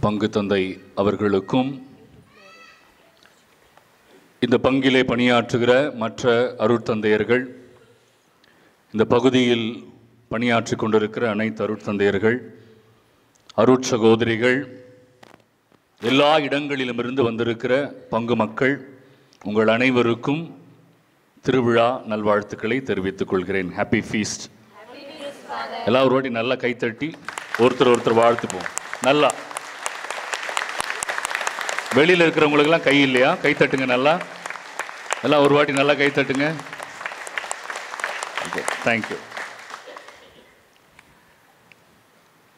பங்கு தந்தை அவர்களுக்கும் இந்த பங்கிலே பணியாற்றுகிற மற்ற அருட்தந்தையர்கள், இந்த பகுதியில் பணியாற்றி கொண்டிருக்கிற அனைத்து அருட்தந்தையர்கள், அருட்சகோதரிகள், எல்லா இடங்களிலுமிருந்து வந்திருக்கிற பங்கு மக்கள், உங்கள் அனைவருக்கும் திருவிழா நல்வாழ்த்துக்களை தெரிவித்துக் கொள்கிறேன். Happy feast. எல்லாம் ஒரு வாட்டி நல்லா கைத்தட்டி ஒருத்தர் வாழ்த்துப்போம். நல்லா வெளியில் இருக்கிறவங்களுக்கெல்லாம் கை இல்லையா? கைத்தட்டுங்க. நல்லா எல்லாம் ஒரு வாட்டி நல்லா கைத்தட்டுங்க. Okay, thank you.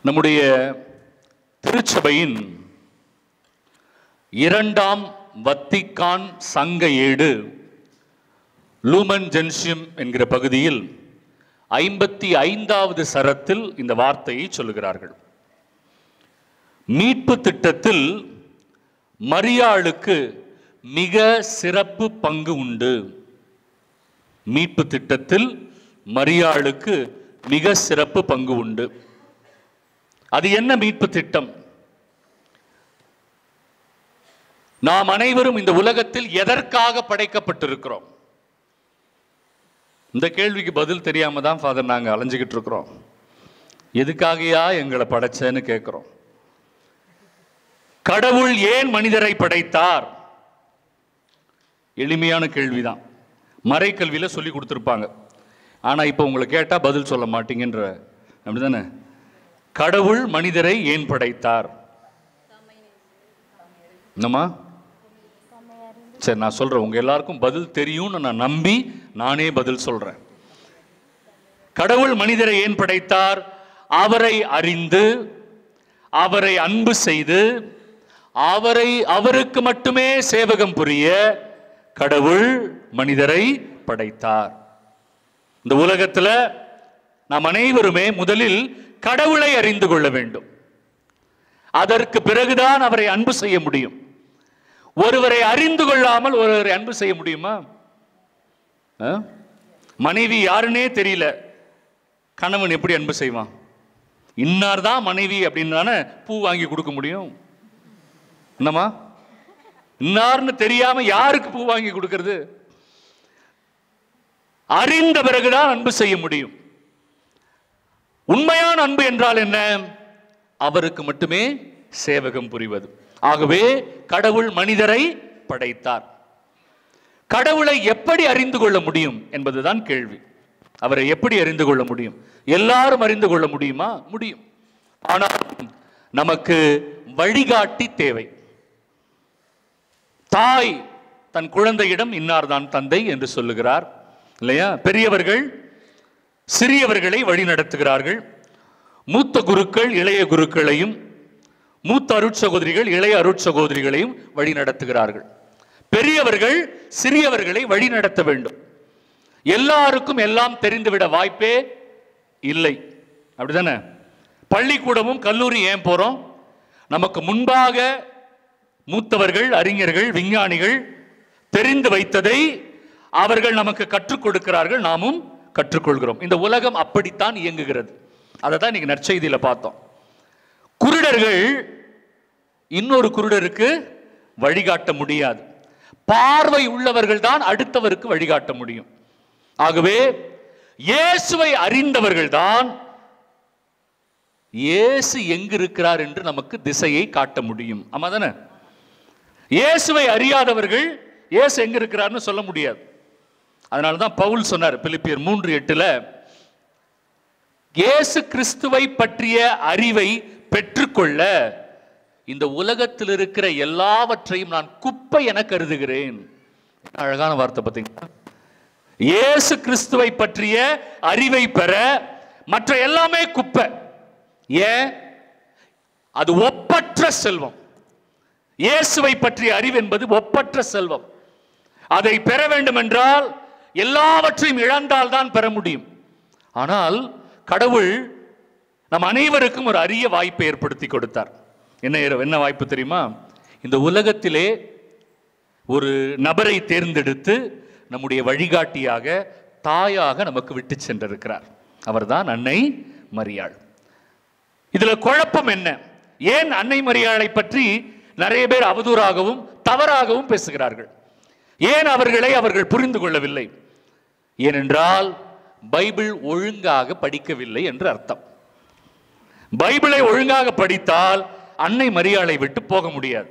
நம்முடைய திருச்சபையின் 2ஆம் வத்திக்கான் சங்க ஏடு லூமன் ஜென்சியம் என்கிற பகுதியில் 55வது சரத்தில் இந்த வார்த்தையை சொல்லுகிறார்கள். மீட்பு திட்டத்தில் மரியாளுக்கு மிக சிறப்பு பங்கு உண்டு. மீட்பு திட்டத்தில் மரியாளுக்கு மிக சிறப்பு பங்கு உண்டு. அது என்ன மீட்பு திட்டம்? நாம் அனைவரும் இந்த உலகத்தில் எதற்காக படைக்கப்பட்டிருக்கிறோம்? இந்த கேள்விக்கு பதில் தெரியாம தான் ஃபாதர் நாங்கள் அலைஞ்சிக்கிட்டு இருக்கிறோம். எதுக்காகயா எங்களை படைச்சேன்னு கேட்கிறோம். கடவுள் ஏன் மனிதரை படைத்தார்? எளிமையான கேள்விதான். மறைக்கல்வியில் சொல்லி கொடுத்துருப்பாங்க. ஆனால் இப்போ உங்களை கேட்டால் பதில் சொல்ல மாட்டீங்கன்ற, அப்படிதானே? கடவுள் மனிதரை ஏன் படைத்தார்? என்னம்மா? சரி, நான் சொல்றேன். உங்க எல்லாருக்கும் பதில் தெரியும்னு நான் நம்பி நானே பதில் சொல்றேன். கடவுள் மனிதரை ஏன் படைத்தார்? அவரை அறிந்து, அவரை அன்பு செய்து, அவருக்கு மட்டுமே சேவகம் புரிய கடவுள் மனிதரை படைத்தார். இந்த உலகத்தில் நாம் அனைவருமே முதலில் கடவுளை அறிந்து கொள்ள வேண்டும். அதற்கு பிறகுதான் அவரை அன்பு செய்ய முடியும். ஒருவரை அறிந்து கொள்ளாமல் ஒருவரை அன்பு செய்ய முடியுமா? மனைவி யாருன்னே தெரியல, கணவன் எப்படி அன்பு செய்வான்? இன்னார் தான் மனைவி அப்படின்னு பூ வாங்கி கொடுக்க முடியும். என்னமா? இன்னார்னு தெரியாம யாருக்கு பூ வாங்கி கொடுக்கிறது? அறிந்த பிறகுதான் அன்பு செய்ய முடியும். உண்மையான அன்பு என்றால் என்ன? அவருக்கு மட்டுமே சேவகம் புரிவது. ஆகவே கடவுள் மனிதரை படைத்தார். கடவுளை எப்படி அறிந்து கொள்ள முடியும் என்பதுதான் கேள்வி. அவரை எப்படி அறிந்து கொள்ள முடியும்? எல்லாரும் அறிந்து கொள்ள முடியுமா? முடியும். ஆனால் நமக்கு வழிகாட்டி தேவை. தாய் தன் குழந்தையிடம் இன்னார் தான் தந்தை என்று சொல்லுகிறார் இல்லையா? பெரியவர்கள் சிறியவர்களை வழி நடத்துகிறார்கள். மூத்த குருக்கள் இளைய குருக்களையும், மூத்த அருட்சகோதரிகள் இளைய அருட்சகோதரிகளையும் வழி நடத்துகிறார்கள். பெரியவர்கள் சிறியவர்களை வழி நடத்த வேண்டும். எல்லாருக்கும் எல்லாம் தெரிந்துவிட வாய்ப்பே இல்லை, அப்படிதானே? பள்ளிக்கூடமும் கல்லூரி ஏன் போறோம்? நமக்கு முன்பாக மூத்தவர்கள், அறிஞர்கள், விஞ்ஞானிகள் தெரிந்து வைத்ததை அவர்கள் நமக்கு கற்றுக் கொடுக்கிறார்கள், நாமும் கற்றுக்கொள்கிறோம். இந்த உலகம் அப்படித்தான் இயங்குகிறது. அதை தான் இன்னைக்கு நற்செய்தியில பார்த்தோம். குருடர்கள் இன்னொரு குருடருக்கு வழிகாட்ட முடியாது. பார்வை உள்ளவர்கள் தான் அடுத்தவருக்கு வழிகாட்ட முடியும். ஆகவே இயேசுவை அறிந்தவர்கள் தான் இயேசு எங்கு இருக்கிறார் என்று நமக்கு திசையை காட்ட முடியும். ஆமா தானே? இயேசுவை அறியாதவர்கள் இயேசு எங்க இருக்கிறார்னு சொல்ல முடியாது. அதனாலதான் பவுல் சொன்னார் பிலிப்பியர் 3:8, இயேசு கிறிஸ்துவை பற்றிய அறிவை பெற்றுக்கொள்ள இந்த உலகத்தில் இருக்கிற எல்லாவற்றையும் நான் குப்பை என கருதுகிறேன். அழகான வார்த்தை பார்த்தீங்களா? இயேசு கிறிஸ்துவை பற்றிய அறிவை பெற மற்ற எல்லாமே குப்பை. ஏன்? அது ஒப்பற்ற செல்வம். இயேசுவை பற்றிய அறிவு என்பது ஒப்பற்ற செல்வம். அதை பெற வேண்டும் என்றால் எல்லாவற்றையும் இழந்தால் தான் பெற முடியும். ஆனால் கடவுள் நம் அனைவருக்கும் ஒரு அரிய வாய்ப்பை ஏற்படுத்தி கொடுத்தார். என்ன வாய்ப்பு தெரியுமா? இந்த உலகத்திலே ஒரு நபரை தேர்ந்தெடுத்து நம்முடைய வழிகாட்டியாக, தாயாக நமக்கு விட்டு சென்றிருக்கிறார். அவர்தான் அன்னை மரியாள். இதுல குழப்பம் என்ன? ஏன் அன்னை மரியாளை பற்றி நிறைய பேர் அவதூறாகவும் தவறாகவும் பேசுகிறார்கள்? ஏன் அவர்கள் புரிந்து கொள்ளவில்லை? ஏனென்றால் பைபிள் ஒழுங்காக படிக்கவில்லை என்று அர்த்தம். பைபிளை ஒழுங்காக படித்தால் அன்னை மரியாளை விட்டு போக முடியாது.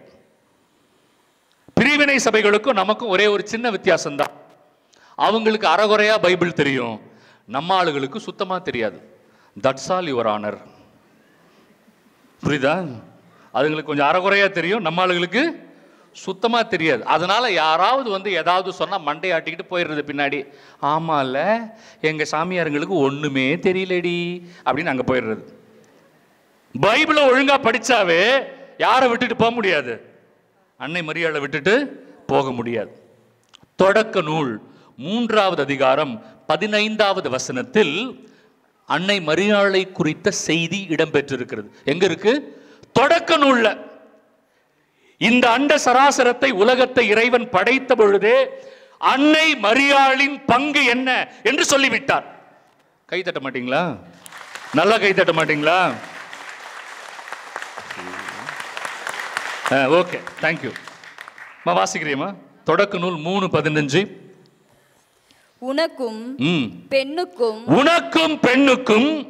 பிரிவினை சபைகளுக்கும் நமக்கும் ஒரே ஒரு சின்ன வித்தியாசம் தான். அவங்களுக்கு அறகுறையா பைபிள் தெரியும், நம்ம ஆளுகளுக்கு சுத்தமா தெரியாது. That's all your honour. புரியுதா? அதுங்களுக்கு கொஞ்சம் அறகுறையா தெரியும், நம்ம ஆளுகளுக்கு சுத்தமா தெரியாது. அதனால யாராவது வந்து ஏதாவது சொன்னா மண்டையாட்டிக்கிட்டு போயிடுறது பின்னாடி. ஆமால எங்க சாமியாருங்களுக்கு ஒண்ணுமே தெரியலடி அப்படின்னு அங்க போயிடுறது. பைபிளை ஒழுங்கா படிச்சாவே யாரை விட்டுட்டு போக முடியாது? அன்னை மரியாளை விட்டுட்டு போக முடியாது. தொடக்க நூல் 3வது அதிகாரம் 15வது வசனத்தில் அன்னை மரியாளை குறித்த செய்தி இடம்பெற்றிருக்கிறது. எங்க இருக்கு? தொடக்க நூல்ல. இந்த அண்ட சராசரத்தை, உலகத்தை இறைவன் படைத்த பொழுதே அன்னை மரியாளின் பங்கு என்ன என்று சொல்லிவிட்டார். கை தட்ட மாட்டீங்களா? நல்லா கை தட்ட மாட்டீங்களா? Okay, thank you. வாசிக்கிறீமா? தொடக்க நூல் 3:15. உனக்கும் பெண்ணுக்கும்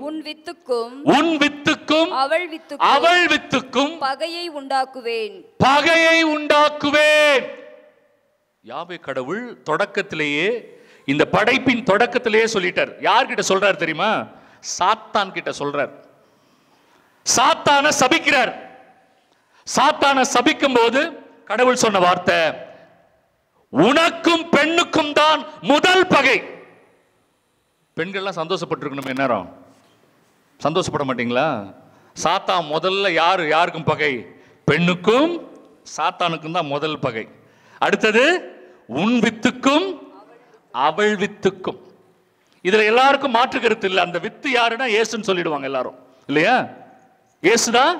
உன் வித்துக்கும் அவள் வித்துக்கும் பகையை உண்டாக்குவேன். யாவே கடவுள் தொடக்கத்திலேயே, இந்த படைப்பின் தொடக்கத்திலேயே சொல்லிட்டார். யார்கிட்ட சொல்றார் தெரியுமா? சாத்தான் கிட்ட சொல்றார். சாத்தான சபிக்கிறார். சாத்தான சபிக்கும் போது கடவுள் சொன்ன வார்த்தை, உனக்கும் பெண்ணுக்கும் தான் முதல் பகை. பெண்கள்லாம் சந்தோஷப்பட்டிருக்கணும். நேரம் சந்தோஷப்பட மாட்டீங்களா? சாத்தான் முதல்ல யாருக்கும் பகை? பெண்ணுக்கும் சாத்தானுக்கும் தான் முதல் பகை. அடுத்தது உன் வித்துக்கும் அவள் வித்துக்கும். இதுல எல்லாருக்கும் மாற்று கருத்து இல்லை. அந்த வித்து யாருன்னா இயேசுன்னு சொல்லிடுவாங்க எல்லாரும், இல்லையா? இயேசுதான்.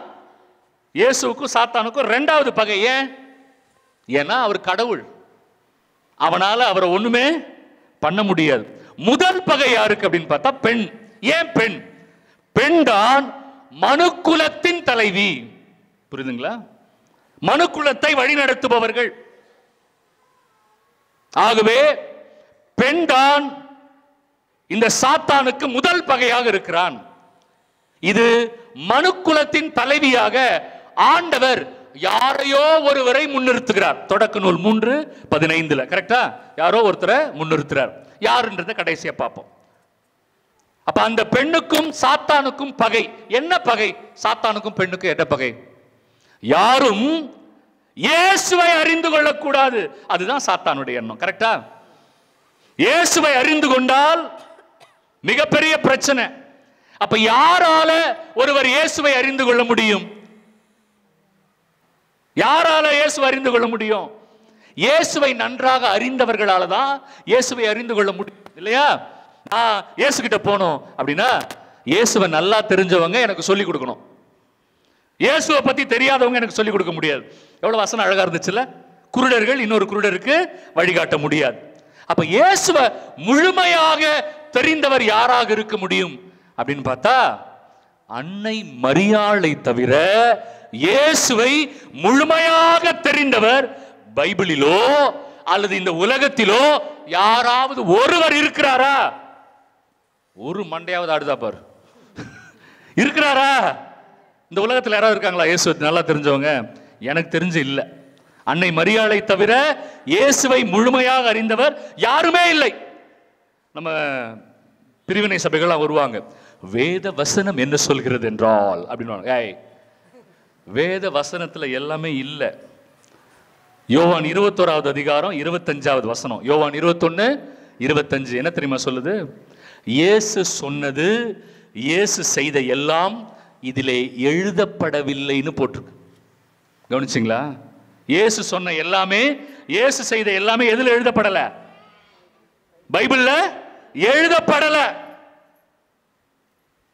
இயேசுவுக்கும் சாத்தானுக்கும் 2வது பகை. ஏன்னா அவர் கடவுள், அவனால அவரை ஒண்ணுமே பண்ண முடியாது. முதல் பகை யாருக்கு அப்படின்னு பார்த்தா பெண். ஏன் பெண்? பெண் தான் மனுக்குலத்தின் தலைவி. புரியுதுங்களா? மனுக்குலத்தை வழிநடத்துபவர்கள். ஆகவே பெண் தான் இந்த சாத்தானுக்கு முதல் பகையாக இருக்கிறான். இது மனுக்குலத்தின் தலைவியாக ஆண்டவர் யாரையோ ஒருவரை முன்னிறுத்துகிறார். தொடக்க நூல் 3:15. கரெக்டா? யாரோ ஒருத்தரை முன்னிறுத்துறார். யாருன்றத கடைசியா பார்ப்போம். அப்ப அந்த பெண்ணுக்கும் சாத்தானுக்கும் பகை. என்ன பகை? சாத்தானுக்கும் பெண்ணுக்கும் என்ன பகை? யாரும் இயேசுவை அறிந்து கொள்ளக்கூடாது. அதுதான் சாத்தானுடைய எண்ணம். கரெக்டா? இயேசுவை அறிந்து கொண்டால் மிகப்பெரிய பிரச்சனை. அப்ப யாரால ஒருவர் இயேசுவை அறிந்து கொள்ள முடியும்? யாரால இயேசுவை அறிந்து கொள்ள முடியும்? இயேசுவை நன்றாக அறிந்தவர்களால தான் இயேசுவை அறிந்து கொள்ள முடியும், இல்லையா? இயேசு கிட்ட போனோம் அப்படின்னா இயேசுவை நல்லா தெரிஞ்சவங்க எனக்கு சொல்லிக் கொடுக்கணும். இயேசுவை பத்தி தெரியாதவங்க எனக்கு சொல்லிக் கொடுக்க முடியாது. எவ்வளவு வசனம் அழகா இருந்துச்சுல்ல? குருடர்கள் இன்னொரு குருடருக்கு வழிகாட்ட முடியாது. அப்ப இயேசுவை முழுமையாக தெரிந்தவர் யாராக இருக்க முடியும் அப்படின்னு பார்த்தா அன்னை மரியாளை தவிர இயேசுவை முழுமையாக தெரிந்தவர் பைபிளிலோ அல்லது இந்த உலகத்திலோ யாராவது ஒருவர் இருக்கிறாரா? ஒரு மண்டையாவது ஆடுதா பாரு. இருக்கிறாரா? இந்த உலகத்தில் யாராவது இருக்காங்களா இயேசு நல்லா தெரிஞ்சவங்க? எனக்கு தெரிஞ்சு இல்லை. அன்னை மரியாளை தவிர இயேசுவை முழுமையாக அறிந்தவர் யாருமே இல்லை. நம்ம பிரிவினை சபைகள்லாம் வருவாங்க, வேத வசனம் என்ன சொல்கிறது என்றால் அப்படின்னு. வேத வசனத்துல எல்லாமே இல்லை. யோவான் 21வது அதிகாரம் 25வது வசனம், யோவான் 21:25 என்ன தெரியுமா சொல்லுது? இயேசு சொன்னது, இயேசு செய்த எல்லாம் இதிலே எழுதப்படவில்லைன்னு போட்டிருக்கு. கவனிச்சிங்களா? இயேசு சொன்ன எல்லாமே, இயேசு செய்த எல்லாமே எதுல எழுதப்படல? பைபிள்ல எழுதப்படல.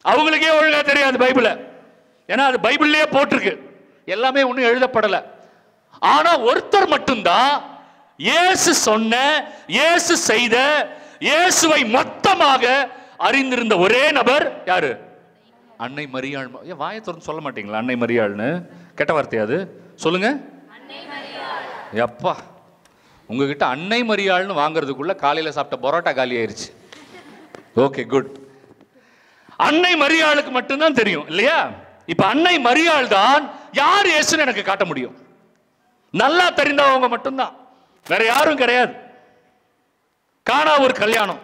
அவங்களுக்கே ஒழுங்கா தெரியாது பைபிள. ஏன்னா அது பைபிள்லயே போட்டிருக்கு, எல்லாமே ஒன்றும் எழுதப்படல. ஆனா ஒருத்தர் மட்டும்தான் இயேசு சொன்ன, இயேசு செய்த, இயேசுவை மொத்தமாக அறிந்திருந்த ஒரே நபர் யாரு? அன்னை மரியாள். ஏன் வாயை திறந்து சொல்ல மாட்டீங்களா அன்னை மரியாள்னு? கெட்ட வார்த்தையாது, சொல்லுங்க. எப்பா உங்ககிட்ட அன்னை மரியாள்னு வாங்குறதுக்குள்ள காலையில் சாப்பிட்ட பரோட்டா காலி ஆயிருச்சு. Okay, good. அன்னை மரியாளுக்கு மட்டும்தான் தெரியும் இல்லையா? இப்ப அன்னை மரியாள் தான் யார் இயேசுன்னு எனக்கு காட்ட முடியும். நல்லா தெரிந்தவங்க மட்டும்தான், வேற யாரும் கிடையாது. கானா ஒரு கல்யாணம்,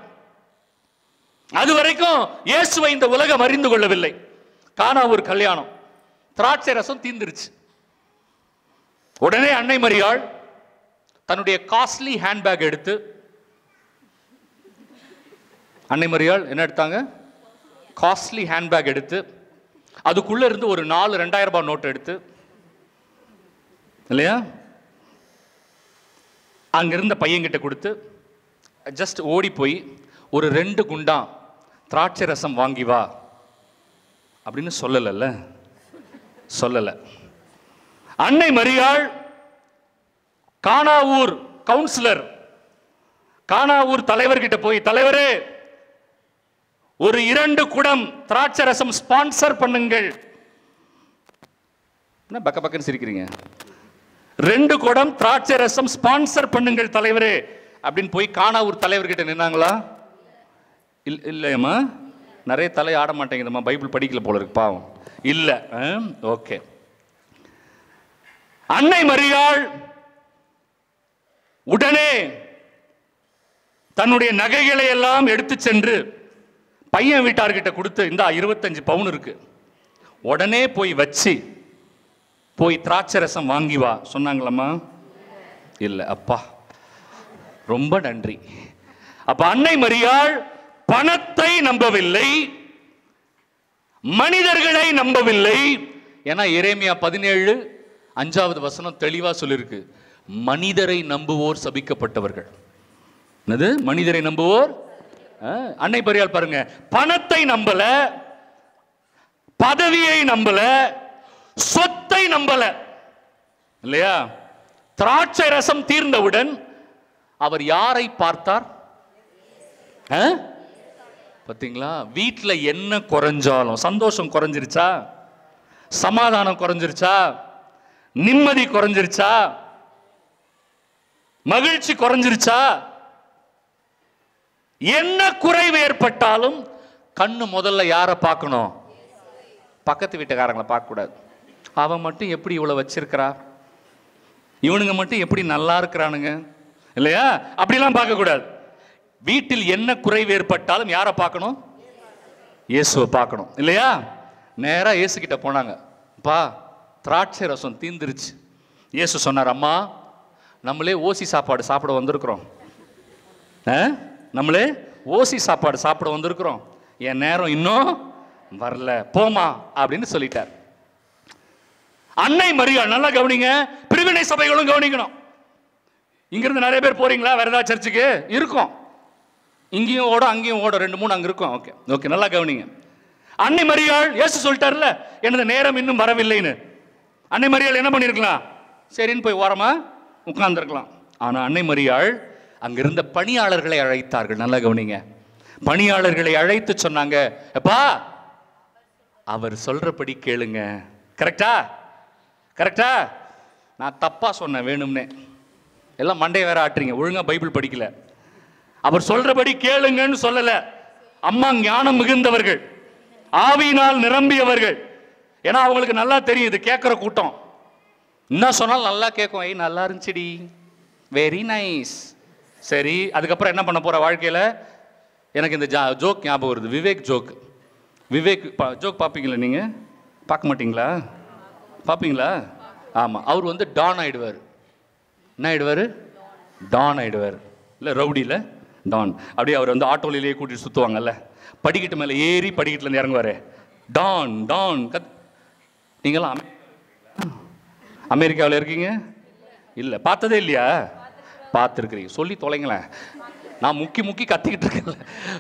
அது வரைக்கும் இயேசுவை இந்த உலகம் அறிந்து கொள்ளவில்லை. கானா ஒரு கல்யாணம், திராட்சை ரசம் தீந்துருச்சு. உடனே அன்னை மரியாள் தன்னுடைய காஸ்ட்லி ஹேண்ட்பேக் எடுத்து, அன்னை மரியாள் என்ன எடுத்தாங்க? காஸ்ட்லி ஹேண்ட்பேக் எடுத்து, அதுக்குள்ள இருந்து ஒரு 2000 ரூபாய் நோட் எடுத்து இல்லையா, அங்கிருந்த பையன்கிட்ட கொடுத்து, ஜஸ்ட் ஓடி போய் ஒரு 2 குண்டா திராட்சை ரசம் வாங்கி வா அப்படின்னு சொல்லல. சொல்லல. அன்னை மரியாள் கானாவூர் கவுன்சிலர், கானாவூர் தலைவர்கிட்ட போய், தலைவரே ஒரு 2 குடம் திராட்சை ரசம் ஸ்பான்சர் பண்ணுங்கள். என்ன பக்க பக்கன்னு சிரிக்கிறீங்க? 2 குடம் திராட்சை ரசம் ஸ்பான்சர் பண்ணுங்கள் தலைவரே அப்படின்னு போய் கானாவூர் தலைவர்கிட்ட நின்னாங்களா? இல்லையம்மா, நிறைய தலை ஆட மாட்டேங்குதுமா, பைபிள் படிக்கல போல இருக்கு பாவம். இல்ல. ஓகே. அன்னை மரியாள் உடனே தன்னுடைய நகைகளை எல்லாம் எடுத்து சென்று பையன் வீட்டார்கிட்ட கொடுத்து, இந்த 25 பவுன் இருக்கு, உடனே போய் வச்சு போய் திராட்சை ரசம் வாங்கி வா சொன்னாங்களம்மா? இல்ல. அப்பா ரொம்ப நன்றி. அப்ப அன்னை மரியாள் பணத்தை நம்பவில்லை, மனிதர்களை நம்பவில்லை. ஏன்னா எரேமியா 17:5 தெளிவா சொல்லிருக்கு, மனிதரை நம்புவோர் சபிக்கப்பட்டவர்கள். என்னது? மனிதரை நம்புவோர். அன்னை மரியாள் பாருங்க, பணத்தை நம்பல, பதவியை நம்பல, சொத்தை நம்பல இல்லையா? திராட்சை ரசம் தீர்ந்தவுடன் அவர் யாரை பார்த்தார்? பாத்தீங்களா? வீட்டுல என்ன குறைஞ்சாலும் சந்தோஷம் குறைஞ்சிருச்சா? சமாதானம் குறைஞ்சிருச்சா? நிம்மதி குறைஞ்சிருச்சா? மகிழ்ச்சி குறைஞ்சிருச்சா? என்ன குறைவு ஏற்பட்டாலும் கண்ணு முதல்ல யாரை பார்க்கணும்? பக்கத்து வீட்டுக்காரங்களை பார்க்க கூடாது. அவன் மட்டும் எப்படி இவ்வளவு வச்சிருக்கிறா, இவனுங்க மட்டும் எப்படி நல்லா இருக்கிறானுங்க இல்லையா, அப்படிலாம் பார்க்க கூடாது. வீட்டில் என்ன குறைவு ஏற்பட்டாலும் யாரை பார்க்கணும்? இயேசுவை பார்க்கணும் இல்லையா? நேரா இயேசு கிட்ட போனாங்க. பா, திராட்சை ரசம் தீந்துருச்சு. இயேசு சொன்னார், அம்மா நம்மளே ஓசி சாப்பாடு சாப்பிட வந்திருக்கிறோம், நம்மளே ஓசி சாப்பாடு சாப்பிட வந்திருக்கிறோம், என் நேரம் இன்னும் வரல, போமா அப்படின்னு சொல்லிட்டார். அன்னை மரியாள், நல்லா கவனிங்க, பிரிவினை சபைகளும் கவனிக்கணும். இங்கிருந்து நிறைய பேர் போறீங்களா? வேற ஏதாவது சர்ச்சுக்கு இருக்கும், இங்கேயும் ஓடும் அங்கேயும் ஓடும், 2-3 அங்க இருக்கும். ஓகே ஓகே, நல்லா கவனிங்க. அன்னை மரியாள், இயேசு சொல்லிட்டார்ல எனது நேரம் இன்னும் வரவில்லைன்னு. அன்னை மரியாள் என்ன பண்ணிருக்கலாம்? சரின்னு போய் ஓரமா உட்கார்ந்துருக்கலாம். ஆனா அன்னை மரியாள் அங்கிருந்த பணியாளர்களை அழைத்தார்கள். நல்லா கவனிங்க, பணியாளர்களை அழைத்து சொன்னாங்க, அப்பா அவர் சொல்றபடி கேளுங்க. கரெக்டா? கரெக்டா? நான் தப்பா சொன்னேன் வேணும்னே, எல்லாம் மண்டைய வேற ஆட்டுறீங்க, ஒழுங்கா பைபிள் படிக்கல. அவர் சொல்றபடி கேளுங்கன்னு சொல்லல. அம்மா ஞானம் மிகுந்தவர்கள், ஆவியினால் நிரம்பியவர்கள். ஏன்னா அவங்களுக்கு நல்லா தெரியும் இது கேட்கிற கூட்டம், என்ன சொன்னாலும் நல்லா கேட்கும். ஐ நல்லா இருந்துச்சுடி, வெரி நைஸ். சரி, அதுக்கப்புறம் என்ன பண்ண போற வாழ்க்கையில? எனக்கு இந்த ஜோக் ஞாபகம் வருது, விவேக் ஜோக். விவேக் ஜோக் பார்ப்பீங்களா நீங்க? பார்க்க மாட்டீங்களா? பார்ப்பீங்களா? ஆமா, அவர் வந்து டான் ஆயிடுவார். என்ன ஆயிடுவார்? டான் ஆயிடுவார். இல்லை ரவுடியில் டான். அப்படியே அவர் வந்து ஆட்டோலையிலேயே கூட்டிட்டு சுற்றுவாங்கல்ல, படிக்கட்டு மேலே ஏறி படிக்கட்டுலேருந்து இறங்குவார். டான் டான் நீங்களாம் அமெரிக்காவில் இருக்கீங்க? இல்லை, பார்த்ததே இல்லையா? பார்த்துருக்குறீங்க, சொல்லி தொலைங்களேன். நான் முக்கி முக்கி கத்திக்கிட்டு இருக்கேன்.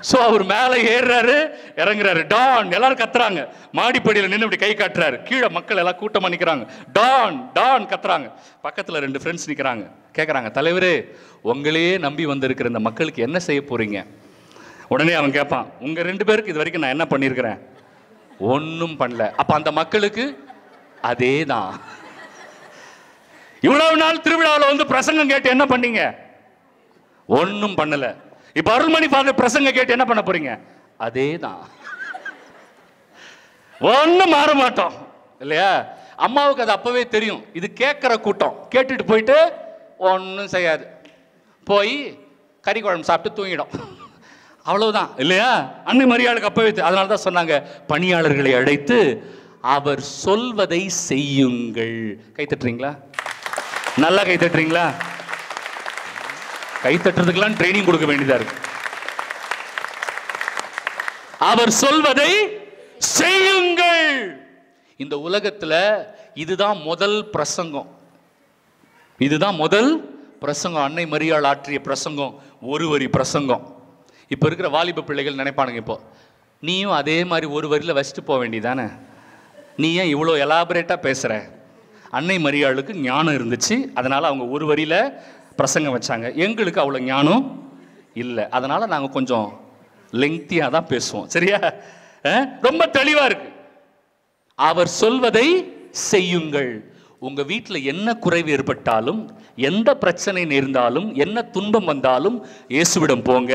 ஸோ அவர் மேலே ஏறுறாரு, இறங்குறாரு, டான். எல்லாரும் கத்துறாங்க. மாடிப்படியில் நின்று இப்படி கை காட்டுறாரு. கீழே மக்கள் எல்லாம் கூட்டமாக நிற்கிறாங்க, டான் டான் கத்துறாங்க. பக்கத்தில் 2 ஃப்ரெண்ட்ஸ் நிற்கிறாங்க. கேட்குறாங்க, தலைவரே உங்களையே நம்பி வந்திருக்கிற இந்த மக்களுக்கு என்ன செய்ய போறீங்க? உடனே அவன் கேட்பான், உங்கள் 2 பேருக்கு இது வரைக்கும் நான் என்ன பண்ணியிருக்கிறேன்? ஒன்னும் பண்ணல. அப்ப அந்த மக்களுக்கு அதேதான். இவ்வளவு நாள் திருவிழாவில் வந்து பிரசங்கம் கேட்டு என்ன பண்ணீங்க? ஒன்னும் பண்ணல. இப்ப அருள்மணி ஃபாதர் பிரசங்கம் கேட்டு என்ன பண்ண போறீங்க? அதேதான். ஒன்னும் மாற மாட்டோம் இல்லையா? அம்மாவுக்கு அது அப்பவே தெரியும், இது கேட்கிற கூட்டம், கேட்டுட்டு போயிட்டு ஒன்னும் செய்யாது, போய் கறி குழம்பு சாப்பிட்டு தூங்கிடும், அவ்வளவுதான் இல்லையா? அன்னை மரியாளுக்கு அப்பவே. அதனால தான் சொன்னாங்க, பணியாளர்களை அழைத்து அவர் சொல்வதை செய்யுங்கள். கை தட்டுறீங்களா? நல்லா கை தட்டுறீங்களா? கை தட்டுறதுக்கெல்லாம் ட்ரைனிங் கொடுக்க வேண்டியதா இருக்கு. அவர் சொல்வதை செய்யுங்கள். இந்த உலகத்துல இதுதான் முதல் பிரசங்கம். இதுதான் முதல் பிரசங்கம். அன்னை மரியாள் ஆற்றிய பிரசங்கம் ஒரு வரி பிரசங்கம். இப்ப இருக்கிற வாலிப பிள்ளைகள் நினைப்பானுங்க, இப்போ நீயும் அதே மாதிரி ஒரு வரியில வச்சுட்டு போக வேண்டியதானே, நீ ஏன் இவ்வளோ எலாபரேட்டா பேசுற? அன்னை மரியாளுக்கு ஞானம் இருந்துச்சு, அதனால அவங்க ஒரு வரியில பிரசங்கம் வச்சாங்க. எங்களுக்கு அவ்வளோ ஞானம் இல்லை, அதனால நாங்கள் கொஞ்சம் லெங்க்தியாக தான் பேசுவோம். சரியா? ரொம்ப தெளிவா இருக்கு. அவர் சொல்வதை செய்யுங்கள். உங்க வீட்டில் என்ன குறைவு ஏற்பட்டாலும், எந்த பிரச்சனை நேர்ந்தாலும், என்ன துன்பம் வந்தாலும் இயேசுவிடம் போங்க.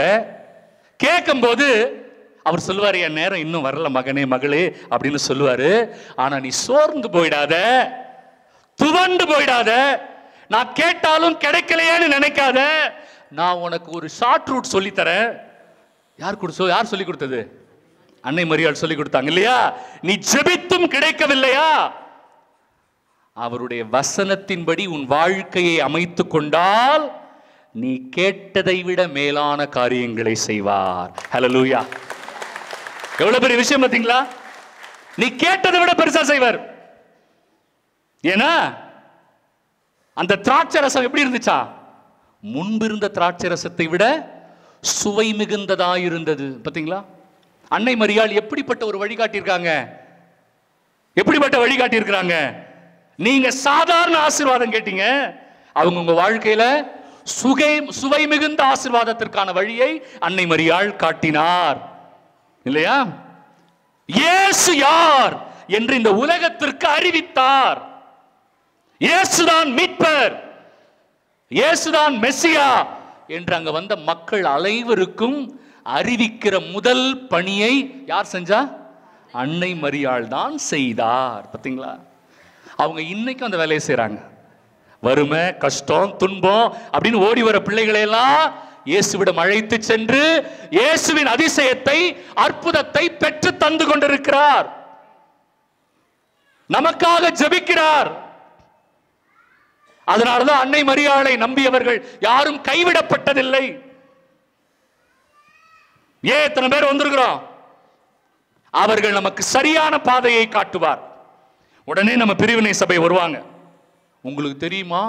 கேட்கும்போது அவர் சொல்லுவார், என் நேரம் இன்னும் வரல மகனே மகளே அப்படின்னு சொல்லுவாரு. ஆனா நீ சோர்ந்து போயிடாத, துவண்டு போயிடாத, நான் கேட்டாலும் கிடைக்கலையேன்னு நினைக்காத. நான் உனக்கு ஒரு ஷார்ட் ரூட் சொல்லித்தரேன். யார் சொல்லி கொடுத்தது? அன்னை மரியாள் சொல்லி கொடுத்தாங்க இல்லையா? நீ ஜெபித்தும் கிடைக்கவில்லையா? அவருடைய வசனத்தின்படி உன் வாழ்க்கையை அமைத்துக் கொண்டால் நீ கேட்டதை விட மேலான காரியங்களை செய்வார். ஹல்லேலூயா! எவ்வளவு பெரிய விஷயம் பார்த்தீங்களா? நீ கேட்டதை விட பெருசா செய்வார். ஏன்னா அந்த திராட்சை ரசம் எப்படி இருந்துச்சா? முன்பு இருந்த திராட்சை ரசத்தை விட சுவை மிகுந்ததாயிருந்தது. பார்த்தீங்களா? அன்னை மரியாள் எப்படிப்பட்ட ஒரு வழிகாட்டி இருக்காங்க? எப்படிப்பட்ட வழிகாட்டி இருக்கிறாங்க? நீங்க சாதாரண ஆசீர்வாதம் கேட்டீங்க, அவங்க உங்க வாழ்க்கையில சுவை மிகுந்த ஆசீர்வாதத்திற்கான வழியை அன்னை மரியாள் காட்டினார் இல்லையா? இயேசு யார் என்று இந்த உலகத்திற்கு அறிவித்தார். இயேசுதான் மீட்பர், இயேசுதான் மெசியா என்று அங்க வந்த மக்கள் அனைவருக்கும் அறிவிக்கிற முதல் பணியை யார் செஞ்சா? அன்னை மரியாள் தான் செய்தார். பார்த்தீங்களா? அவங்க இன்னைக்கும் அந்த வேலையை செய்றாங்க. வறுமை, கஷ்டம், துன்பம் அப்படின்னு ஓடி வர பிள்ளைகளை எல்லாம் இயேசுவிடம் அழைத்து சென்று இயேசுவின் அதிசயத்தை, அற்புதத்தை பெற்று தந்து கொண்டிருக்கிறார். நமக்காக ஜெபிக்கிறார். அதனாலதான் அன்னை மரியாளை நம்பியவர்கள் யாரும் கைவிடப்பட்டதில்லை. ஏன் இத்தனை பேர் வந்திருக்கிறோம்? அவர்கள் நமக்கு சரியான பாதையை காட்டுவார். உடனே நம்ம பிரிவினை சபை வருவாங்க. உங்களுக்கு தெரியுமா,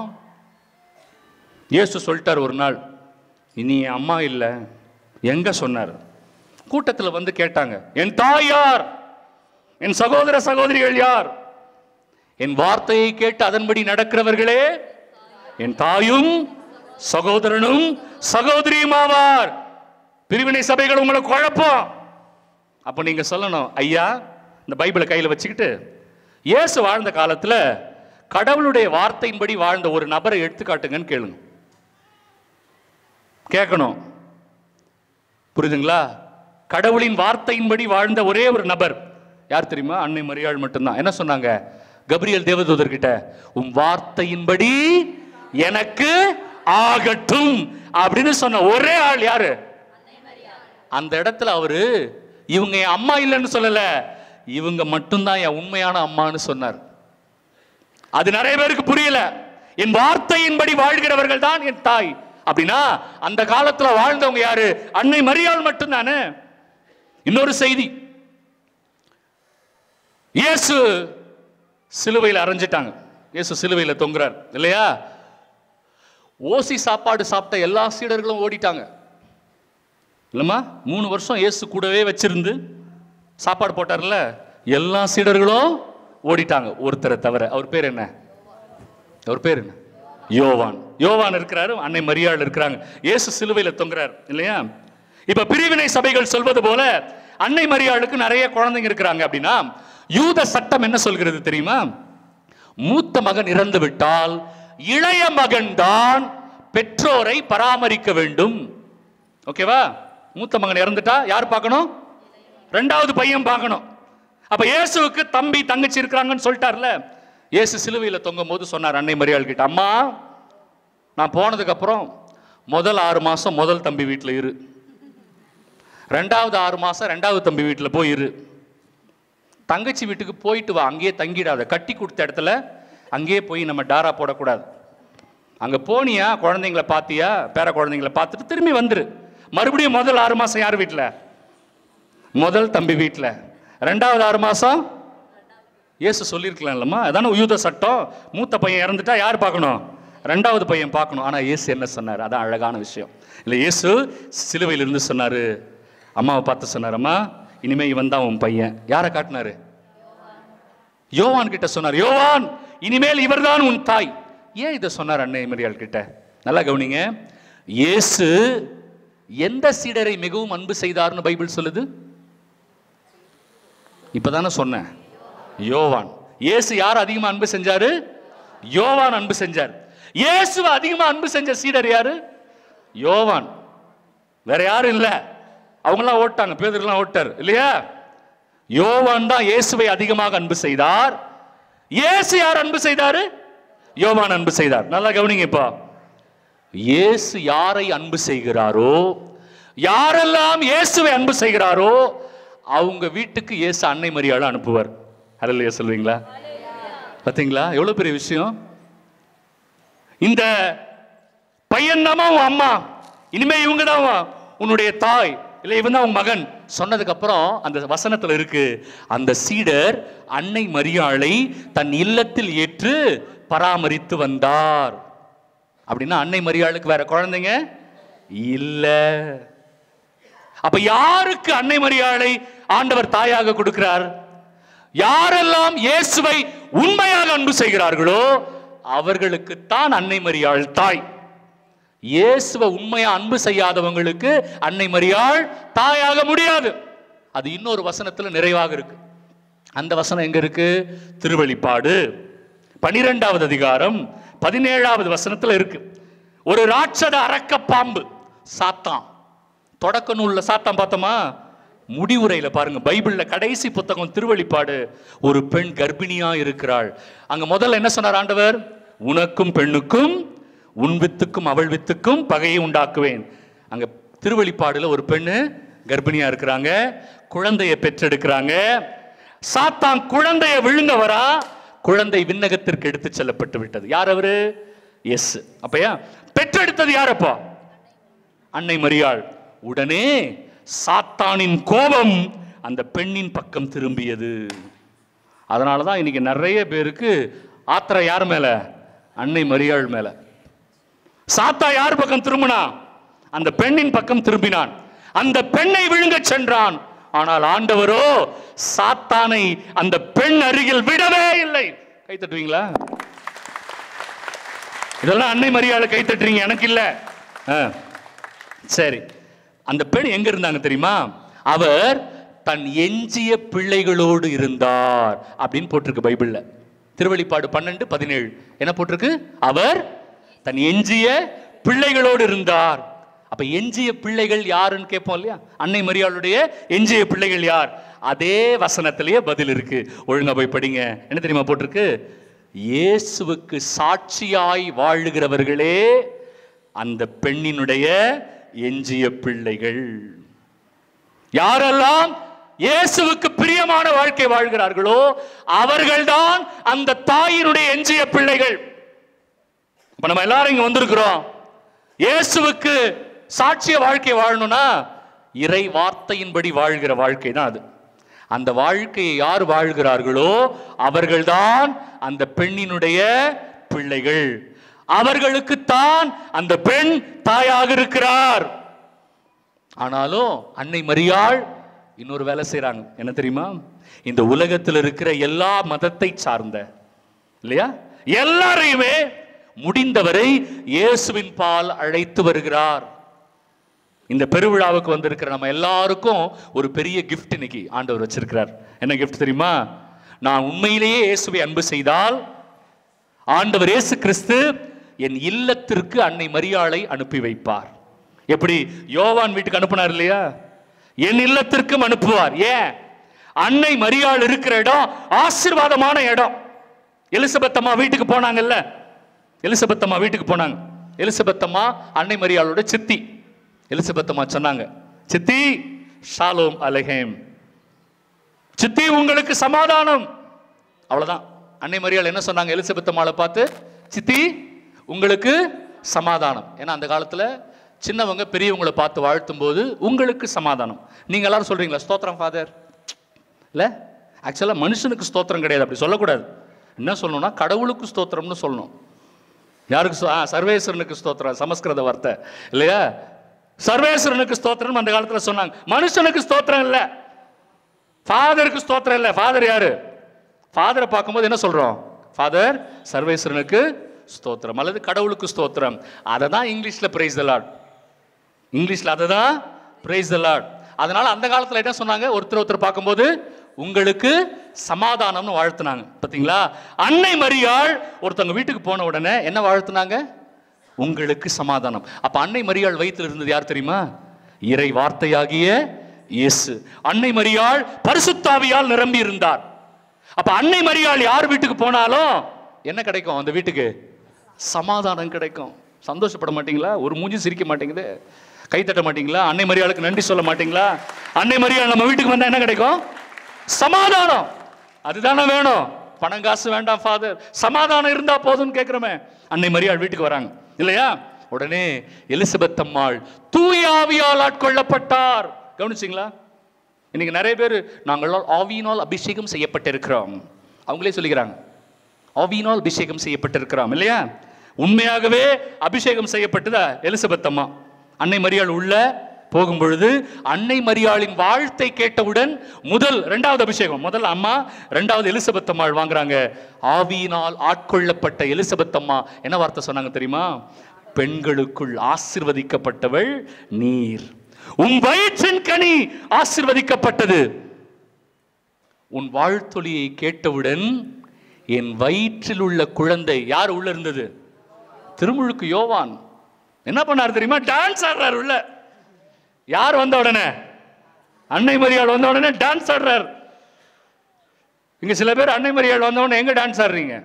இயேசு சொல்லிட்டார் ஒரு நாள், இனி என் அம்மா இல்லை. எங்க சொன்னார்? கூட்டத்தில் வந்து கேட்டாங்க, என் தாய் யார்? என் சகோதர சகோதரிகள் யார்? என் வார்த்தையை கேட்டு அதன்படி நடக்கிறவர்களே என் தாயும் சகோதரனும் சகோதரியும் ஆவார். பிரிவினை சபைகள் உங்களுக்கு குழப்பம். அப்ப நீங்க சொல்லணும், ஐயா இந்த பைபிளை கையில் வச்சுக்கிட்டு இயேசு வாழ்ந்த காலத்தில் கடவுளுடைய வார்த்தையின்படி வாழ்ந்த ஒரு நபரை எடுத்துக்காட்டுங்கன்னு கேளுங்க. கேட்கணும். புரியுதுங்களா? கடவுளின் வார்த்தையின்படி வாழ்ந்த ஒரே ஒரு நபர் யார் தெரியுமா? அன்னை மரியாள் மட்டும்தான். என்ன சொன்னாங்க கபிரியல் தேவதூதர் கிட்ட? உன் வார்த்தையின்படி எனக்கு ஆகட்டும் அப்படின்னு சொன்ன ஒரே ஆள் யாரு? அந்த இடத்துல அவரு இவங்க என் அம்மா இல்லைன்னு சொல்லல, இவங்க மட்டும்தான் என் உண்மையான அம்மான்னு சொன்னார். அது நிறைய பேருக்கு புரியல. என் வார்த்தையின்படி வாழ்கிறவர்கள் தான் என் தாய் அப்படின்னா அந்த காலத்துல வாழ்ந்தவங்க யாரு? அன்னை மரியாள் மட்டும்தானே. இன்னொரு செய்தி, இயேசு சிலுவையில் அரைஞ்சிட்டாங்க. இயேசு சிலுவையில் தொங்குறார் இல்லையா? ஓசி சாப்பாடு சாப்பிட்ட எல்லா சீடர்களும் ஓடிட்டாங்க இல்லம்மா? 3 வருஷம் இயேசு கூடவே வச்சிருந்து சாப்பாடு போட்டார்ல, எல்லா சீடர்களும் ஓடிட்டாங்க ஒருத்தரை தவிர. அவர் பேர் என்ன? அவர் பேர் என்ன? யோவான். யோவான் இருக்கிறாரு, அன்னை மரியாள் இருக்கிறாங்க, இயேசு சிலுவையில் தொங்குறார் இல்லையா? இப்ப பிரிவினை சபைகள் சொல்வது போல அன்னை மரியாளுக்கு நிறைய குழந்தைங்க இருக்கிறாங்க அப்படின்னா யூத சட்டம் என்ன சொல்கிறது தெரியுமா? மூத்த மகன் இறந்து விட்டால் இளைய மகன் தான் பெற்றோரை பராமரிக்க வேண்டும். ஓகேவா? மூத்த மகன் இறந்துட்டா யார் பார்க்கணும்? இரண்டாவது பையன் பார்க்கணும். அப்ப இயேசுவுக்கு தம்பி தங்கச்சி இருக்கிறாங்கன்னு சொல்லிட்டார்ல. இயேசு சிலுவையில் தொங்கும் போது சொன்னார் அன்னை மரியாள் கிட்ட, அம்மா நான் போனதுக்கு அப்புறம் முதல் 6 மாசம் முதல் தம்பி வீட்டில் இரு, ரெண்டாவது 6 மாசம் ரெண்டாவது தம்பி வீட்டில் போய் இரு, தங்கச்சி வீட்டுக்கு போயிட்டு வா, அங்கேயே தங்கிடாத, கட்டி கொடுத்த இடத்துல அங்கேயே போய் நம்ம டாரா போடக்கூடாது. அங்கே போனியா குழந்தைங்களை பார்த்தியா, பேர குழந்தைங்களை பார்த்துட்டு திரும்பி வந்துரு. மறுபடியும் முதல் 6 மாசம் யார் வீட்டில்? முதல் தம்பி வீட்டில். ரெண்டாவது 6 மாசம் இயேசு சொல்லியிருக்கலாம் இல்லம்மா, அதான யூத சட்டம். மூத்த பையன் இறந்துட்டா யார் பார்க்கணும்? ரெண்டாவது பையன் பார்க்கணும். ஆனால் இயேசு என்ன சொன்னார்? அதான் அழகான விஷயம் இல்லை. இயேசு சிலுவையிலிருந்து சொன்னார், அம்மாவை பார்த்து சொன்னார், அம்மா இனிமே இவன் தான் உன் பையன். யாரை காட்டினாரு? யோவான் கிட்ட சொன்னார், யோவான் இனிமேல் இவர்தான் உன் தாய். ஏன் இதை சொன்னார் அன்னை மரியாள் கிட்ட? நல்லா கவனிங்க. இயேசு எந்த சீடரை மிகவும் அன்பு செய்தார்னு பைபிள் சொல்லுது? இப்பதானே சொன்னேன், யோவான். இயேசு யார் அதிகமா அன்பு செஞ்சாரு? யோவான் அன்பு செஞ்சார். இயேசுவை அதிகமா அன்பு செஞ்ச சீடர் யாரு? யோவான். வேற யாரும் இல்ல. அவங்கெல்லாம் ஓட்டாங்க, பேதுருலாம் ஓட்டார் இல்லையா? யோவான் தான் இயேசுவை அதிகமாக அன்பு செய்தார். இயேசு யார் அன்பு செய்தாரு? யோவான் அன்பு செய்தார். நல்லா கவனிங்க. இப்போ இயேசு யாரை அன்பு செய்கிறாரோ, யாரெல்லாம் இயேசுவை அன்பு செய்கிறாரோ அவங்க வீட்டுக்கு இயேசு அன்னை மரியாளை அனுப்புவார். அல்லேலூயா சொல்வீங்களா? பார்த்தீங்களா எவ்வளவு பெரிய விஷயம்? இந்த பையன் தாமா உன் அம்மா, இனிமே இவங்க தான் உன்னுடைய தாய், இல்லை இவன் தான் உன் மகன் சொன்னதுக்கு அப்புறம் அந்த வசனத்தில் இருக்கு, அந்த சீடர் அன்னை மரியாளை தன் இல்லத்தில் ஏற்று பராமரித்து வந்தார். அப்படின்னா அன்னை மரியாளுக்கு வேற குழந்தைங்க இல்ல. அப்ப யாருக்கு அன்னை மரியாளை ஆண்டவர் தாயாக கொடுக்கிறார்? யாரெல்லாம் இயேசுவை உண்மையாக அன்பு செய்கிறார்களோ அவர்களுக்குத்தான் அன்னை மரியாள் தாய். இயேசுவை உண்மையா அன்பு செய்யாதவங்களுக்கு அன்னை மரியாள் தாயாக முடியாது. அது இன்னொரு வசனத்துல நிறைவாக இருக்கு. அந்த வசனம் எங்க இருக்கு? திருவெளிப்பாடு 12வது அதிகாரம் 17வது வசனத்துல இருக்கு. ஒரு ராட்சத அரக்க பாம்பு சாத்தான். தொடக்க நூல்ல சாத்தான் பார்த்தோமா? முடிவுரையில பாருங்க, பைபிள்ல கடைசி புத்தகம் திருவெளிப்பாடு, ஒரு பெண் கர்ப்பிணியா இருக்கிறாள். அங்க முதல்ல என்ன சொன்னார் ஆண்டவர்? உனக்கும் பெண்ணுக்கும் உன் வித்துக்கும் அவள் வித்துக்கும் பகையை உண்டாக்குவேன். அங்க திருவெளிப்பாடுல ஒரு பெண்ணு கர்ப்பிணியா இருக்கிறாங்க, குழந்தையை பெற்றெடுக்கிறாங்க. சாத்தான் குழந்தையை விழுங்கவரா, குழந்தை விண்ணகத்திற்கு எடுத்து செல்லப்பட்டு விட்டது. யார் அவரு? எஸ். அப்பயா பெற்றெடுத்தது யாரப்பா? அன்னை மரியாள். உடனே சாத்தானின் கோபம் அந்த பெண்ணின் பக்கம் திரும்பியது. அதனாலதான் இன்னைக்கு நிறைய பேருக்கு ஆத்திரம் யார் மேல? அன்னை மரியாள் மேல. சாத்தா யார் பக்கம் திரும்பினா? அந்த பெண்ணின் பக்கம் திரும்பினான். அந்த பெண்ணை விழுங்க சென்றான். ஆனால் ஆண்டவரோ சாத்தானை அந்த பெண் அருகில் விடவே இல்லை. கை தட்டுவீங்களா? இதெல்லாம் அன்னை மரியாதை கை தட்டுறீங்க, எனக்கு இல்ல. சரி, அந்த பெண் எங்க இருந்தாங்க தெரியுமா? அவர் தன் எஞ்சிய பிள்ளைகளோடு இருந்தார் அப்படின்னு போட்டிருக்கு பைபிள்ல. திருவெளிப்பாடு 12:17 என்ன போட்டிருக்கு? அவர் தன் எஞ்சிய பிள்ளைகளோடு இருந்தார். அப்ப எஞ்சிய பிள்ளைகள் யாருன்னு கேட்போம் இல்லையா? அன்னை மரியாளுடைய எஞ்சிய பிள்ளைகள் யார்? அதே வசனத்திலேயே பதில் இருக்கு. ஒழுங்கா போய் படிங்க. என்ன தெரியுமா போட்டிருக்கு? இயேசுவுக்கு சாட்சியாய் வாழுகிறவர்களே அந்த பெண்ணினுடைய எஞ்சிய பிள்ளைகள். யாரெல்லாம் இயேசுவுக்கு பிரியமான வாழ்க்கை வாழ்கிறார்களோ அவர்கள்தான் அந்த தாயினுடைய எஞ்சிய பிள்ளைகள். இப்ப நம்ம எல்லாரும் இங்க வந்திருக்கிறோம். இயேசுவுக்கு சாட்சிய வாழ்க்கை வாழணும்னா இறை வார்த்தையின்படி வாழ்கிற வாழ்க்கை தான் அது. அந்த வாழ்க்கையை யார் வாழ்கிறார்களோ அவர்கள்தான் அந்த பெண்ணினுடைய பிள்ளைகள். அவர்களுக்குத்தான் அந்த பெண் தாயாக இருக்கிறார். ஆனாலும் அன்னை மரியாள் இன்னொரு வேலை செய்றாங்க. என்ன தெரியுமா? இந்த உலகத்தில் இருக்கிற எல்லா மதத்தை சார்ந்த இல்லையா எல்லாரையுமே முடிந்தவரை இயேசுவின் பால் அழைத்து வருகிறார். இந்த பெருவிழாவுக்கு வந்திருக்கிற நம்ம எல்லாருக்கும் ஒரு பெரிய கிஃப்ட் இன்னைக்கு ஆண்டவர் வச்சிருக்கிறார். என்ன கிஃப்ட் தெரியுமா? நான் உண்மையிலேயே இயேசுவை அன்பு செய்தால் ஆண்டவர் இயேசு கிறிஸ்து என் இல்லத்திற்கு அன்னை மரியாளை அனுப்பி வைப்பார். எப்படி யோவான் வீட்டுக்கு அனுப்பினார் இல்லையா, என் இல்லத்திற்கும் அனுப்புவார். ஏன்? அன்னை மரியாள் இருக்கிற இடம் ஆசீர்வாதமான இடம். எலிசபெத் அம்மா வீட்டுக்கு போனாங்கல்ல, எலிசபெத் அம்மா வீட்டுக்கு போனாங்க. எலிசபெத் அம்மா அன்னை மரியாளோட சித்தி. எலிசபெத் அம்மா சொன்னாங்க, சித்தி ஷாலோம் அலைஹேம், சித்தி உங்களுக்கு சமாதானம். அவ்வளவுதான். அன்னை மரியாள் என்ன சொன்னாங்க எலிசபெத் அம்மாளை பார்த்து? சித்தி உங்களுக்கு சமாதானம். ஏன்னா அந்த காலத்துல சின்னவங்க பெரியவங்களை பார்த்து வாழ்த்தும் போது உங்களுக்கு சமாதானம். நீங்க எல்லாரும் சொல்றீங்களா ஸ்தோத்திரம் ஃபாதர்? இல்ல, ஆக்சுவலா மனுஷனுக்கு ஸ்தோத்திரம் கிடையாது, அப்படி சொல்லக்கூடாது. என்ன சொல்லணும்னா கடவுளுக்கு ஸ்தோத்திரம்னு சொல்லணும். யாருக்கு? சர்வேஸ்வரனுக்கு ஸ்தோத்திரம், சமஸ்கிருத வார்த்தை இல்லையா? சர்வேஸ்வரனுக்கு ஸ்தோத்திரம் அந்த காலத்துல சொன்னாங்க. மனுஷனுக்கு ஸ்தோத்திரம் இல்ல, ஃபாதருக்கு ஸ்தோத்திரம் இல்ல. ஃபாதர் யாரு? ஃபாதரை பார்க்கும்போது என்ன சொல்றோம்? ஃபாதர் சர்வேஸ்வரனுக்கு ஸ்தோத்திரம் அல்லது கடவுளுக்கு ஸ்தோத்திரம். அதை தான் இங்கிலீஷ்ல பிரைஸ் தி லார்ட். இங்கிலீஷ்ல அதை தான் பிரைஸ் தி லார்ட். அதனால அந்த காலத்துல என்ன சொன்னாங்க? ஒருத்தர் பார்க்கும்போது உங்களுக்கு சமாதானம்னு வாழ்த்துனாங்க. பாத்தீங்களா? அன்னை மரியாள் ஒருத்தவங்க வீட்டுக்கு போன உடனே என்ன வாழ்த்துனாங்க? உங்களுக்கு சமாதானம். அப்ப அன்னை மரியாள் வயிற்றில் இருந்தது யார் தெரியுமா? இறை வார்த்தையாகிய இயேசு. அன்னை மரியாள் பரிசுத்த ஆவியால் நிரம்பி இருந்தார். அப்ப அன்னை மரியாள் யார் வீட்டுக்கு போனாலும் என்ன கிடைக்கும்? அந்த வீட்டுக்கு சமாதானம் கிடைக்கும். சந்தோஷப்பட மாட்டீங்களா? ஒரு மூஞ்சி சிரிக்க மாட்டேங்குது, கை தட்ட மாட்டீங்களா? அன்னை மரியாளுக்கு நன்றி சொல்ல மாட்டீங்களா? அன்னை மரியாள் நம்ம வீட்டுக்கு வந்தா என்ன கிடைக்கும்? சமாதானம். அதுதானே வேணும். பணம் காசு வேண்டாம் ஃபாதர், சமாதானம் இருந்தா போதும்னு கேட்கிறோமே. அன்னை மரியாள் வீட்டுக்கு வராங்க இல்லையா? உடனே எலிசபெத் அம்மாள் தூய ஆவியால் ஆட்கொள்ளப்பட்டார். கவனிச்சிங்களா? இன்னைக்கு நிறைய பேர் நாங்கள் ஆவியினால் அபிஷேகம் செய்யப்பட்டிருக்கிறோம், அவங்களே சொல்லிக்கிறாங்க. ஆவியினால் அபிஷேகம் செய்யப்பட்டிருக்கிறோம் இல்லையா? உண்மையாகவே அபிஷேகம் செய்யப்பட்டதா எலிசபெத் அம்மா? அன்னை மரியாள் உள்ள போகும் பொழுது அன்னை மரியாளின் வாழ்த்தை கேட்டவுடன் இரண்டாவது அபிஷேகம், முதல் அம்மா, இரண்டாவது எலிசபெத் அம்மாள் வாங்குறாங்க. ஆவியினால் ஆட்கொள்ளப்பட்ட எலிசபெத் அம்மா என்ன வார்த்தை சொன்னாங்க தெரியுமா? பெண்களுக்குள் ஆசீர்வதிக்கப்பட்டவள் நீர், உன் வயிற்றின் கனி ஆசீர்வதிக்கப்பட்டது. உன் வாழ்த்தொலியை கேட்டவுடன் என் வயிற்றில் உள்ள குழந்தை, யார் உள்ள இருந்தது? திருமுழுக்கு யோவான். என்ன பண்ணார் தெரியுமா? டான்ஸ் ஆடுறார் உள்ள. யார் வந்த உடனே? அன்னை மரியாள் வந்த உடனே டான்ஸ் ஆடுறார். இங்க சில பேர் அன்னை மரியாள் வந்த உடனே எங்க டான்ஸ் ஆடுறீங்க?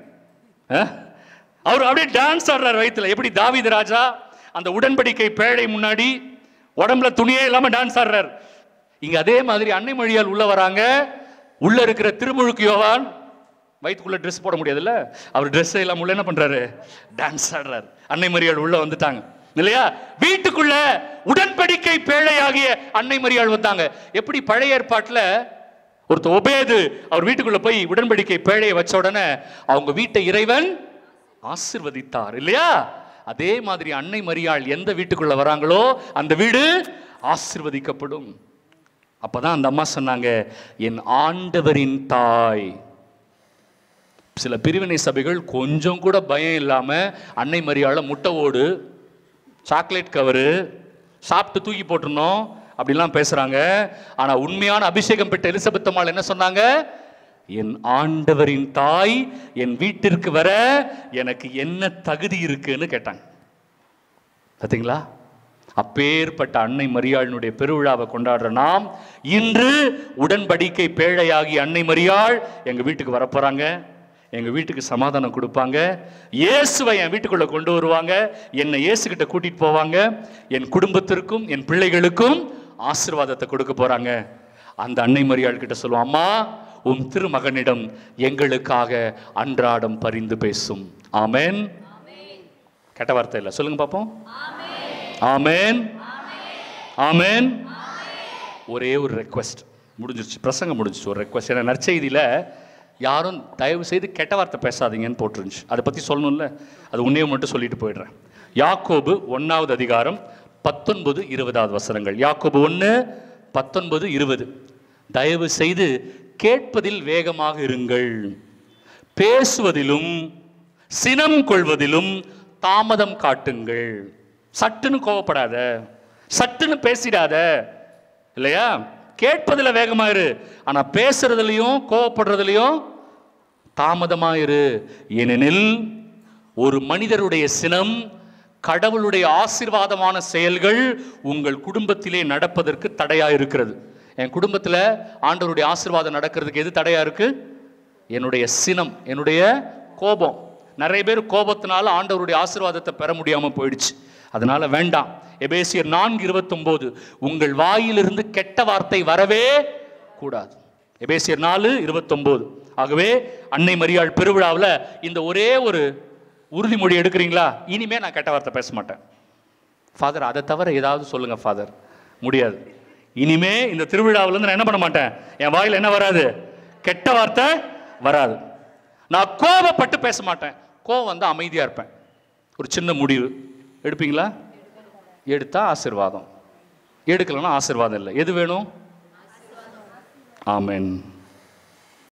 அவர் அப்படியே டான்ஸ் ஆடுறார் வயிற்றுல. எப்படி தாவீது ராஜா அந்த உடன்படிக்கை பேழை முன்னாடி உடம்புல துணியே இல்லாம டான்ஸ் ஆடுறார். இங்க அதே மாதிரி அன்னை மரியாள் உள்ள வராங்க. உள்ள இருக்கிற திருமுழுக்கு யோவான் வயிற்றுக்குள்ள ட்ரெஸ் போட முடியாதுல்ல, அவர் ட்ரெஸ் எல்லாம் உள்ள என்ன பண்றாரு? டான்ஸ் ஆடுறாரு. அன்னை மரியாள் உள்ள வந்துட்டாங்க இல்லையா? வீட்டுக்குள்ள உடன்படிக்கை பேழையாகிய அன்னை மரியாள் வந்தாங்க. எப்படி பழைய ஏற்பாட்டுல ஒருத்தர் ஒபேது அவர் வீட்டுக்குள்ள போய் உடன்படிக்கை பேழையை வச்ச உடனே அவங்க வீட்டை இறைவன் ஆசீர்வதித்தார் இல்லையா? அதே மாதிரி அன்னை மரியாள் எந்த வீட்டுக்குள்ள வராங்களோ அந்த வீடு ஆசீர்வதிக்கப்படும். அப்பதான் அந்த அம்மா சொன்னாங்க, என் ஆண்டவரின் தாய். சில பிரிவினை சபைகள் கொஞ்சம் கூட பயம் இல்லாம அன்னை மரியாளை முட்டை ஓடு, சாக்லேட் கவரு சாப்பிட்டு தூக்கி போட்டுருந்தோம் அப்படிலாம் பேசுறாங்க. ஆனா உண்மையான அபிஷேகம் பெற்ற எலிசபெத் அம்மாள் என்ன சொன்னாங்க? என் ஆண்டவரின் தாய் என் வீட்டிற்கு வர எனக்கு என்ன தகுதி இருக்குன்னு கேட்டாங்க. பார்த்தீங்களா? அப்பேற்பட்ட அன்னை மரியாளினுடைய பெருவிழாவை கொண்டாடுற நாம் இன்று உடன்படிக்கை பேழையாகி அன்னை மரியாள் எங்க வீட்டுக்கு வரப்போறாங்க. எங்க வீட்டுக்கு சமாதானம் கொடுப்பாங்க. இயேசுவை என் வீட்டுக்குள்ள கொண்டு வருவாங்க. என்னை இயேசு கிட்ட கூட்டிட்டு போவாங்க. என் குடும்பத்திற்கும் என் பிள்ளைகளுக்கும் ஆசீர்வாதத்தை கொடுக்க போறாங்க. அந்த அன்னை மரியாள் கிட்ட சொல்லுவோம், அம்மா உன் திருமகனிடம் எங்களுக்காக அன்றாடம் பரிந்து பேசும். ஆமேன். கெட்ட வார்த்தை இல்லை, சொல்லுங்க பாப்போம். ஆமேன், ஆமேன். ஒரே ஒரு ரெக்வெஸ்ட், முடிஞ்சிருச்சு, பிரசங்கம் முடிஞ்சிச்சு. ஒரு ரெக்வெஸ்ட். ஏன்னா நற்செய்தியில யாரும் தயவு செய்து கெட்ட வார்த்தை பேசாதீங்கன்னு போட்டுருந்துச்சு. அதை பற்றி சொல்லணும்ல, அது உன்னையே மட்டும் சொல்லிட்டு போயிடுறேன். யாக்கோபு 1வது அதிகாரம் 19-20 வசனங்கள். யாக்கோபு 1:19-20. தயவு செய்து கேட்பதில் வேகமாக இருங்கள், பேசுவதிலும் சினம் கொள்வதிலும் தாமதம் காட்டுங்கள். சட்டுன்னு கோவப்படாத, சட்டுன்னு பேசிடாத, இல்லையா? கேட்பதில் வேகமாயிரு, ஆனா பேசுறதுலையும் கோவப்படுறதுலையும் தாமதமாயிரு. ஏனெனில் ஒரு மனிதருடைய சினம் கடவுளுடைய ஆசீர்வாதமான செயல்கள் உங்கள் குடும்பத்திலே நடப்பதற்கு தடையா இருக்கிறது. என் குடும்பத்தில் ஆண்டவருடைய ஆசீர்வாதம் நடக்கிறதுக்கு எது தடையா இருக்கு? என்னுடைய சினம், என்னுடைய கோபம். நிறைய பேர் கோபத்தினால ஆண்டவருடைய ஆசீர்வாதத்தை பெற முடியாம போயிடுச்சு. அதனால வேண்டாம். எபேசியர் 4:29, உங்கள் வாயிலிருந்து கெட்ட வார்த்தை வரவே கூடாது. எபேசியர் 4:29. ஆகவே அன்னை மரியாள் பெருவிழாவில் இந்த ஒரே ஒரு உறுதிமொழி எடுக்கிறீங்களா? இனிமே நான் கெட்ட வார்த்தை பேச மாட்டேன். ஃபாதர், அதை தவிர ஏதாவது சொல்லுங்க ஃபாதர். முடியாது. இனிமே இந்த திருவிழாவில் நான் என்ன பண்ண மாட்டேன், என் வாயில் என்ன வராது, கெட்ட வார்த்தை வராது. நான் கோபப்பட்டு பேச மாட்டேன். கோபம் வந்து அமைதியா இருப்பேன். ஒரு சின்ன முடிவு எடுப்பீங்களா? எடுத்தா ஆசீர்வாதம், எடுக்கலன்னா ஆசீர்வாதம் இல்லை. எது வேணும்? ஆமென்.